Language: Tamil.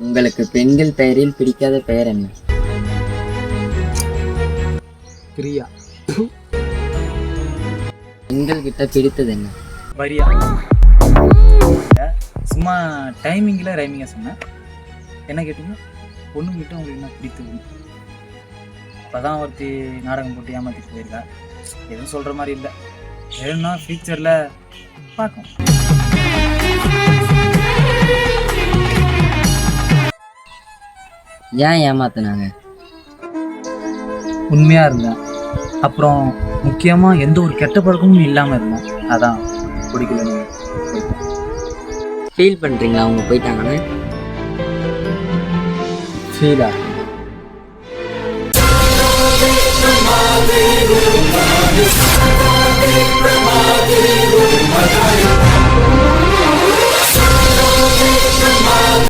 உங்களுக்கு பெண்கள் பெயரில் பிடிக்காத பெயர் என்ன? பிரியா. பெண்கள் கிட்ட பிடித்தது என்ன? வரியா. சும்மா டைமிங்கில் ரைமிங்காக சொன்னேன். என்ன கேட்டீங்க? பொண்ணுங்கிட்ட உங்களுக்கு என்ன பிடித்தது? இப்போ தான் ஒருத்தி நாடகம் போட்டு ஏமாற்றிட்டு போயிருக்கா. எதுவும் சொல்கிற மாதிரி இல்லை. வேணும்னா ஃபியூச்சரில் பார்க்கும். ஏன் ஏமாத்தினாங்க? உண்மையாக இருந்தேன். அப்புறம் முக்கியமாக எந்த ஒரு கெட்ட பழக்கமும் இல்லாமல் இருந்தேன். அதான் பிடிக்கலன்னு போயிட்டேன். ஃபீல் பண்ணுறீங்களா அவங்க போயிட்டாங்கன்னு? ஃபீலா